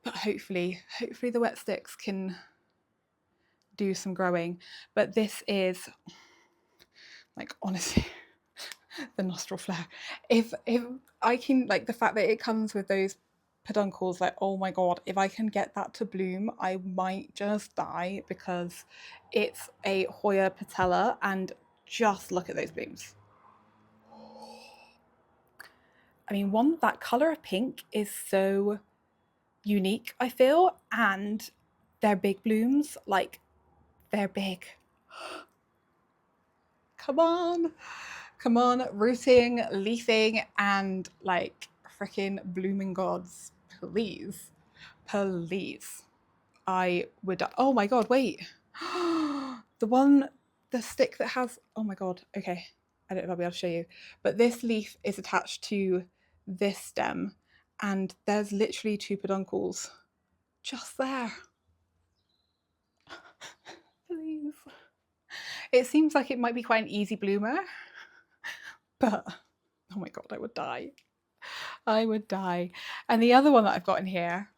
But hopefully the wet sticks can do some growing. But this is, like, honestly, the nostril flare. If I can, like, the fact that it comes with those peduncles, like, oh my God, if I can get that to bloom, I might just die, because it's a Hoya patella, and just look at those blooms. I mean, that color of pink is so unique, I feel, and they're big blooms, like, they're big. Come on, rooting, leafing, and like freaking blooming gods, please, please. I would, oh my God, wait. The stick that has, oh my God, okay, I don't know if I'll be able to show you, but this leaf is attached to this stem, and there's literally 2 peduncles just there. Please. It seems like it might be quite an easy bloomer, but oh my God, I would die. I would die. And the other one that I've got in here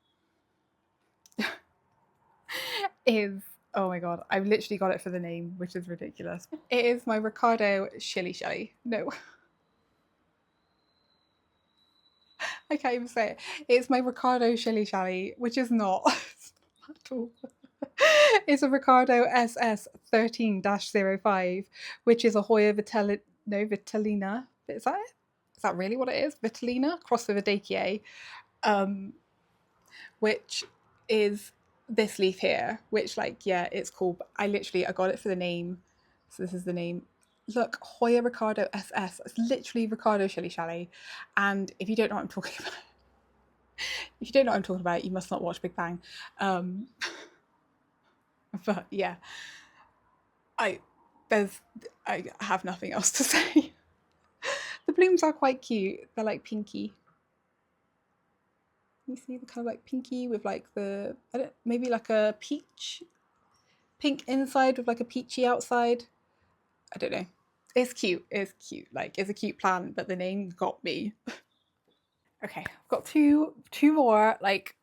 is, oh my God, I've literally got it for the name, which is ridiculous. It is my Ricardo Shilly Shelly. No, I can't even say it. It's my Ricardo Shilly Shelly, which is not at all. It's a Ricardo SS 13-05, which is a Hoya Vitellina. Is that it? Is that really what it is? Vitellina crossed with a Dacier, which is this leaf here, which, like, yeah, it's cool, but I got it for the name. So this is the name. Look, Hoya Ricardo SS. It's literally Ricardo Shilly Shally. And if you don't know what I'm talking about, you must not watch Big Bang. But yeah, I have nothing else to say. The blooms are quite cute. They're like pinky. You see the kind of like pinky with like the, maybe like a peach, pink inside with like a peachy outside. I don't know. It's cute. It's cute. Like, it's a cute plant, but the name got me. Okay, I've got two more. Like,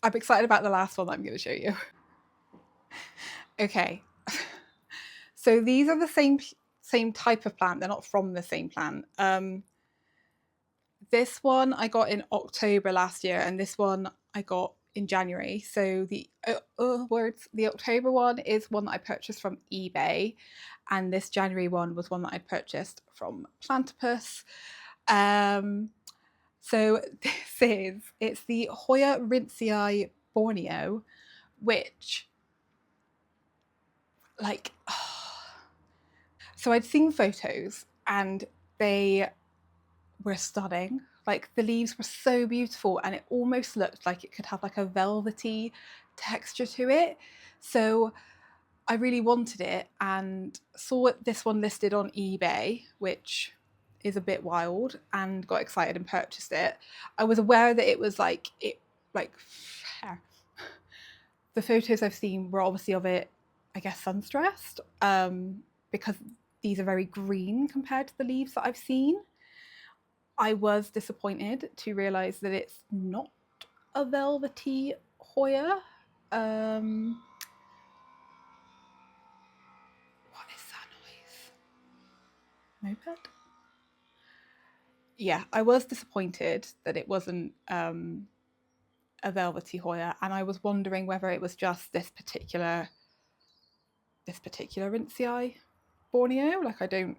I'm excited about the last one that I'm going to show you. Okay, so these are the same type of plant. They're not from the same plant. This one I got in October last year, and this one I got in January. So the October one is one that I purchased from eBay, and this January one was one that I purchased from Plantopus. So it's the Hoya Rincei Borneo, which, like, so I'd seen photos and they were stunning. Like, the leaves were so beautiful, and it almost looked like it could have like a velvety texture to it. So I really wanted it, and saw this one listed on eBay, which is a bit wild, and got excited and purchased it. I was aware that it was like the photos I've seen were obviously of it I guess, sun-stressed, because these are very green compared to the leaves that I've seen. I was disappointed to realise that it's not a velvety Hoya. What is that noise? Moped? Yeah, I was disappointed that it wasn't a velvety Hoya, and I was wondering whether it was just this particular ENTIRE Borneo. Like, I don't.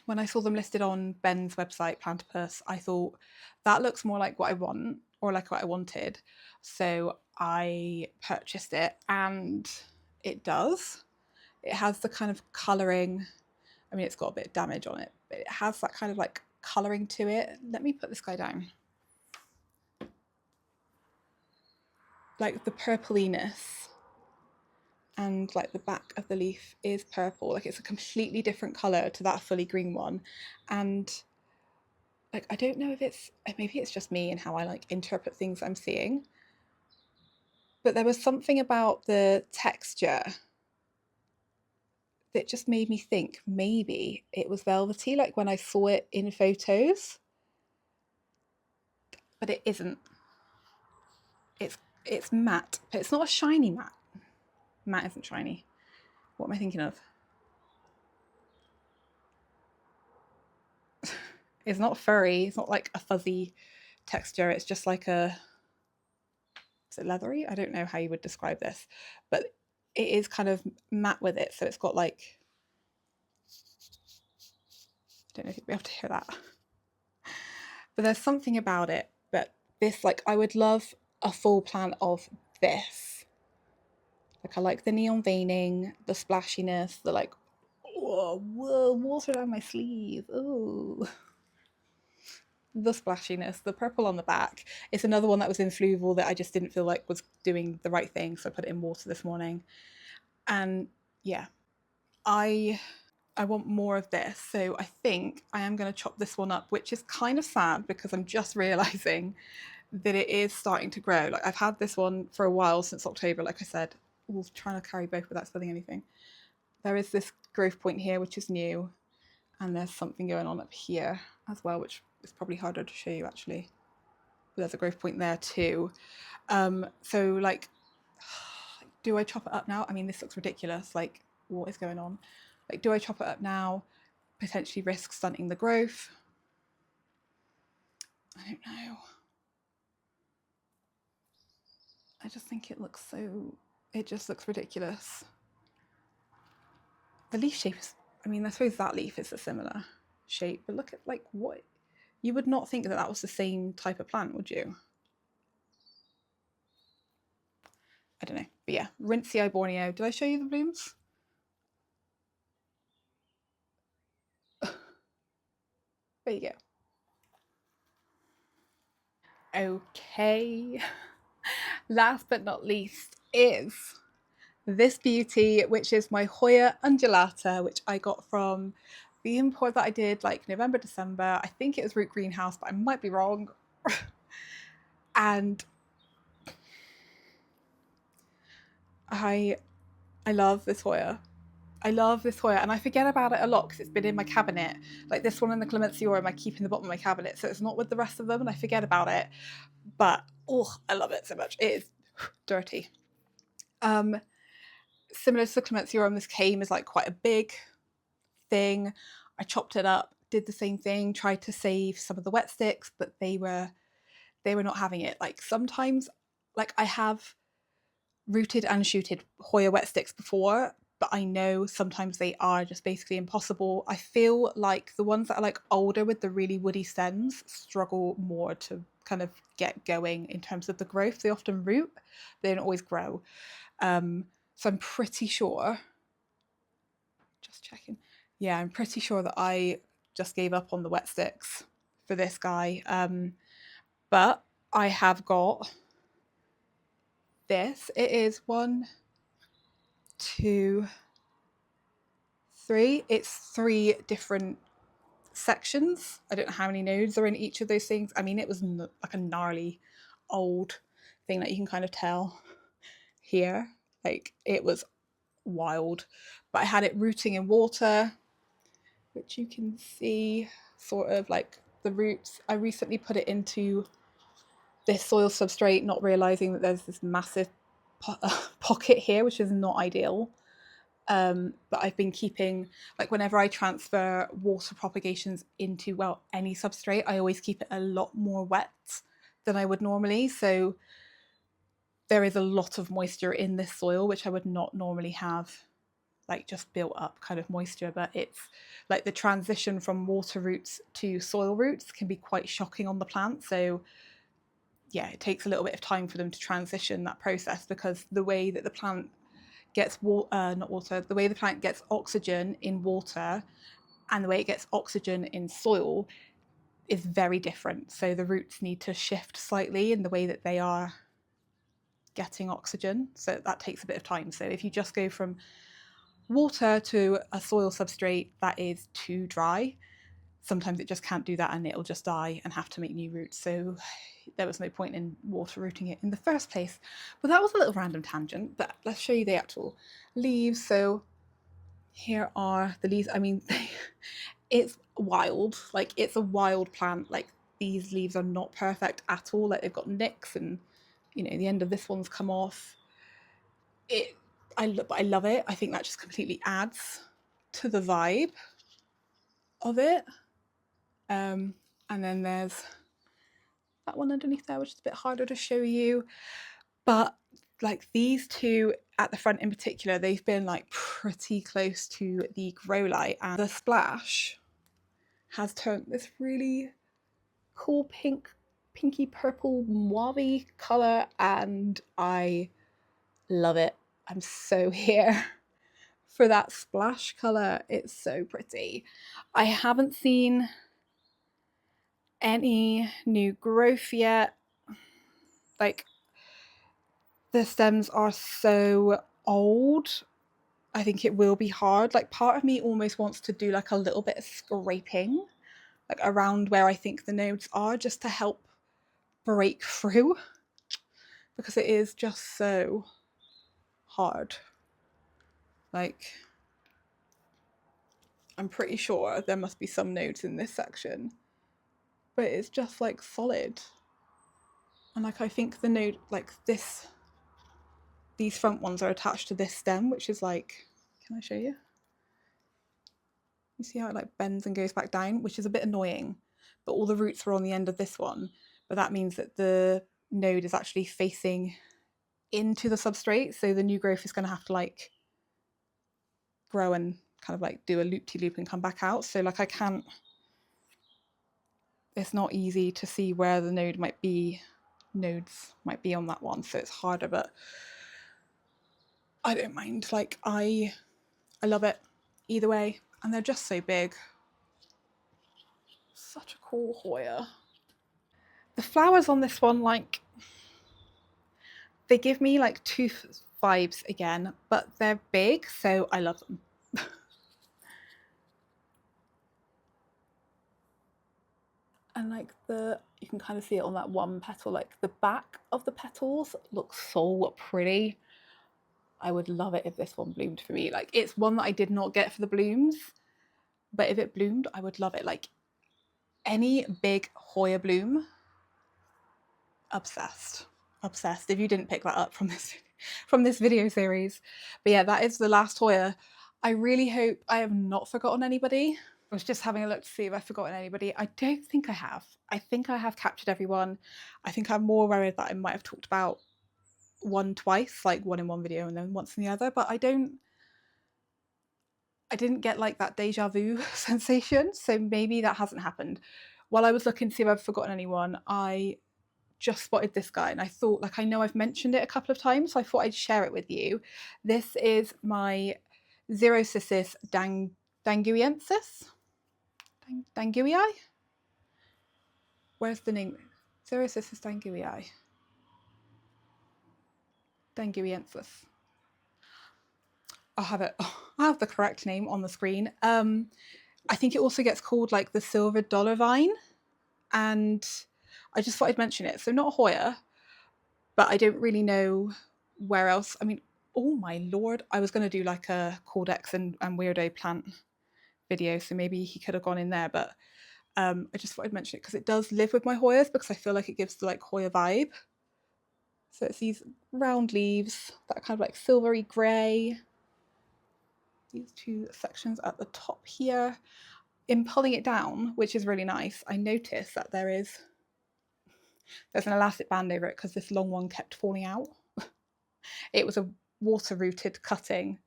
When I saw them listed on Ben's website, Plantopus, I thought that looks more like what I want, or like what I wanted. So I purchased it, and it does. It has the kind of colouring. I mean, it's got a bit of damage on it, but it has that kind of like colouring to it. Let me put this guy down. Like the purpliness, and like the back of the leaf is purple. Like, it's a completely different colour to that fully green one. And like, I don't know if it's, maybe it's just me and how I like interpret things I'm seeing, but there was something about the texture that just made me think maybe it was velvety, like when I saw it in photos, but it isn't. It's matte, but it's not a shiny matte. Matte isn't shiny. What am I thinking of? It's not furry. It's not like a fuzzy texture. It's just like a, is it leathery? I don't know how you would describe this, but it is kind of matte with it. So it's got like, I don't know if you'd be able to hear that, but there's something about it. But this, like, I would love a full plant of this. Like, I like the neon veining, the splashiness, the like, whoa, water down my sleeve. Ooh. The splashiness, the purple on the back. It's another one that was in Fluval that I just didn't feel like was doing the right thing, so I put it in water this morning. And yeah, I want more of this, so I think I am going to chop this one up, which is kind of sad because I'm just realizing that it is starting to grow. Like, I've had this one for a while, since October, like I said. Ooh, trying to carry both without spilling anything. There is this growth point here, which is new, and there's something going on up here as well, which is probably harder to show you actually. But there's a growth point there too. So like, do I chop it up now? I mean, this looks ridiculous. Like, what is going on? Like, do I chop it up now? Potentially risk stunting the growth. I don't know. I just think it looks so, it just looks ridiculous. The leaf shape is, I mean, I suppose that leaf is a similar shape, but look at like what, you would not think that that was the same type of plant, would you? I don't know, but yeah, ENTIRE Borneo. Did I show you the blooms? There you go. Okay. Last but not least is this beauty, which is my Hoya Undulata, which I got from the import that I did like November, December. I think it was Root Greenhouse, but I might be wrong. And I love this Hoya. I love this Hoya, and I forget about it a lot because it's been in my cabinet. Like this one and the Clemenceorum I keep in the bottom of my cabinet, so it's not with the rest of them, and I forget about it. But oh, I love it so much. It is dirty. Similar to the Clemenceorum, this came as like quite a big thing. I chopped it up, did the same thing, tried to save some of the wet sticks, but they were not having it. Like, sometimes, like, I have rooted and shooted Hoya wet sticks before, but I know sometimes they are just basically impossible. I feel like the ones that are like older with the really woody stems struggle more to kind of get going in terms of the growth. They often root, they don't always grow. So I'm pretty sure, just checking, yeah, I'm pretty sure that I just gave up on the wet sticks for this guy. But I have got this. It is 1, 2, 3. It's 3 different sections. I don't know how many nodes are in each of those things. I mean, it was like a gnarly old thing that you can kind of tell here. Like, it was wild. But I had it rooting in water, which you can see sort of like the roots. I recently put it into this soil substrate, not realizing that there's this massive pocket here, which is not ideal. But I've been keeping, like whenever I transfer water propagations into, well, any substrate, I always keep it a lot more wet than I would normally. So there is a lot of moisture in this soil, which I would not normally have, like just built up kind of moisture. But it's like the transition from water roots to soil roots can be quite shocking on the plant. So yeah, it takes a little bit of time for them to transition that process, because the way that the plant gets the way the plant gets oxygen in water and the way it gets oxygen in soil is very different. So the roots need to shift slightly in the way that they are getting oxygen. So that takes a bit of time. So if you just go from water to a soil substrate that is too dry, sometimes it just can't do that and it'll just die and have to make new roots. So there was no point in water rooting it in the first place. But that was a little random tangent, but let's show you the actual leaves. So here are the leaves. I mean, it's wild. Like, it's a wild plant. Like, these leaves are not perfect at all. Like, they've got nicks and, you know, the end of this one's come off. I love it. I think that just completely adds to the vibe of it. And then there's that one underneath there, which is a bit harder to show you. But like these two at the front in particular, they've been like pretty close to the grow light, and the splash has turned this really cool pinky purple mauve color, and I love it. I'm so here for that splash color. It's so pretty. I haven't seen any new growth yet. Like, the stems are so old. I think it will be hard. Like, part of me almost wants to do like a little bit of scraping, like around where I think the nodes are, just to help break through, because it is just so hard. Like, I'm pretty sure there must be some nodes in this section, but it's just like solid. And like, I think the node, like these front ones are attached to this stem, which is like, can I show you? You see how it like bends and goes back down, which is a bit annoying, but all the roots are on the end of this one. But that means that the node is actually facing into the substrate. So the new growth is going to have to like grow and kind of like do a loop-de-loop and come back out. So like, I can't, it's not easy to see where the nodes might be on that one. So it's harder, but I don't mind. Like, I love it either way. And they're just so big. Such a cool Hoya. The flowers on this one, like, they give me like tooth vibes again, but they're big, so I love them. And like you can kind of see it on that one petal, like the back of the petals looks so pretty. I would love it if this one bloomed for me. Like, it's one that I did not get for the blooms, but if it bloomed, I would love it. Like, any big Hoya bloom, obsessed. If you didn't pick that up from this video series. But yeah, that is the last Hoya. I really hope I have not forgotten anybody. I was just having a look to see if I've forgotten anybody. I don't think I have. I think I have captured everyone. I think I'm more worried that I might have talked about one twice, like one in one video and then once in the other, but I didn't get like that deja vu sensation, so maybe that hasn't happened. While I was looking to see if I've forgotten anyone, I just spotted this guy, and I thought, like, I know I've mentioned it a couple of times, so I thought I'd share it with you. This is my Xerocissus danguiensis. Danguii? Where's the name? Xerocissus danguii. Danguiensis. I'll have the correct name on the screen. I think it also gets called like the silver dollar vine, and I just thought I'd mention it. So not a Hoya, but I don't really know where else. I mean, oh my lord, I was going to do like a Cordex and Weirdo plant video, so maybe he could have gone in there, but I just thought I'd mention it because it does live with my Hoyas, because I feel like it gives the like Hoya vibe. So it's these round leaves that are kind of like silvery grey. These two sections at the top here. In pulling it down, which is really nice, I noticed that there's an elastic band over it because this long one kept falling out. It was a water rooted cutting,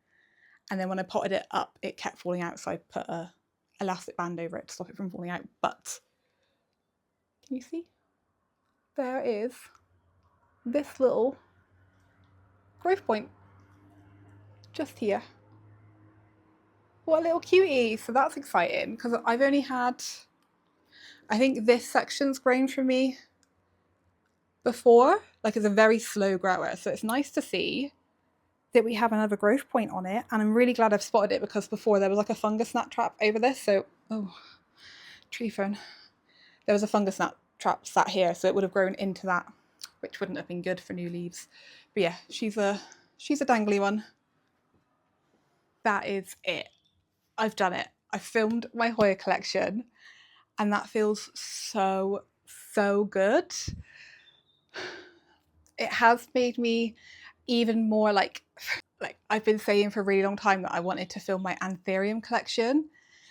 and then when I potted it up it kept falling out, so I put a elastic band over it to stop it from falling out. But can you see? There is this little growth point just here. What a little cutie. So that's exciting, because I've only had, I think this section's grown for me before, like it's a very slow grower, so it's nice to see that we have another growth point on it, and I'm really glad I've spotted it, because before there was like a fungus gnat trap over this. So oh, tree fern, there was a fungus gnat trap sat here, so it would have grown into that, which wouldn't have been good for new leaves. But yeah, she's a dangly one. That is it. I've done it. I filmed my Hoya collection, and that feels so good. It has made me even more like I've been saying for a really long time that I wanted to film my anthurium collection,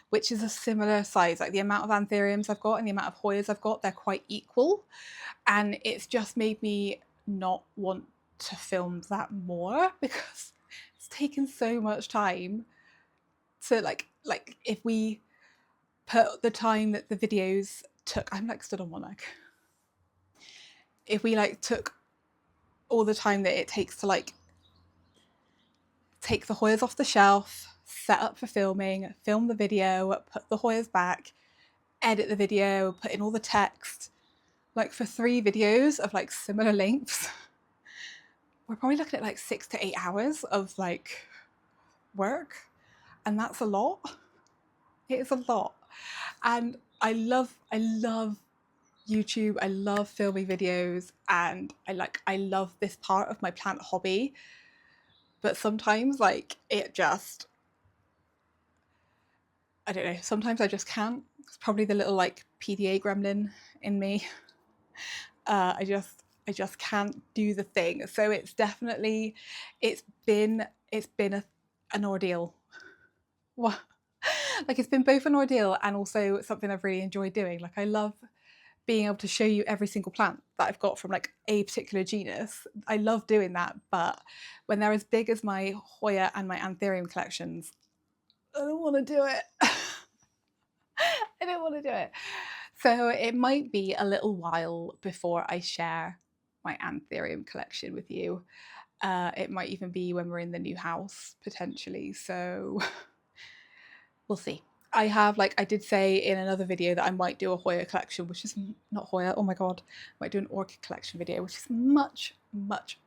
which is a similar size. Like the amount of anthuriums I've got and the amount of Hoyas I've got, they're quite equal, and it's just made me not want to film that more, because it's taken so much time to like if we put the time that the videos took, I'm like stood on one leg, if we like took all the time that it takes to like take the Hoyas off the shelf, set up for filming, film the video, put the Hoyas back, edit the video, put in all the text, like for 3 videos of like similar lengths, we're probably looking at like 6 to 8 hours of like work, and that's a lot. It is a lot. And I love YouTube. I love filming videos, and I love this part of my plant hobby. But sometimes like it just, I don't know, sometimes I just can't. It's probably the little like PDA gremlin in me. I just can't do the thing. So it's definitely, it's been an ordeal. Well, like it's been both an ordeal and also something I've really enjoyed doing. Like I love being able to show you every single plant that I've got from like a particular genus. I love doing that, but when they're as big as my Hoya and my anthurium collections, I don't want to do it. I don't want to do it. So it might be a little while before I share my anthurium collection with you. It might even be when we're in the new house, potentially. So we'll see. I have, like I did say in another video, that I might do a Hoya collection, which is not Hoya, oh my god, I might do an orchid collection video, which is much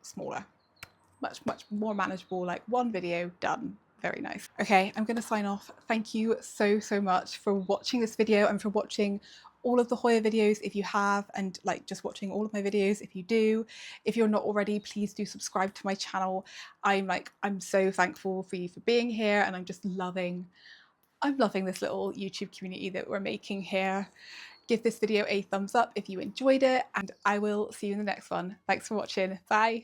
smaller, much more manageable, like one video done. Very nice. Okay, I'm going to sign off. Thank you so much for watching this video and for watching all of the Hoya videos if you have, and like just watching all of my videos if you do. If you're not already, please do subscribe to my channel. I'm so thankful for you for being here, and I'm loving this little YouTube community that we're making here. Give this video a thumbs up if you enjoyed it, and I will see you in the next one. Thanks for watching. Bye.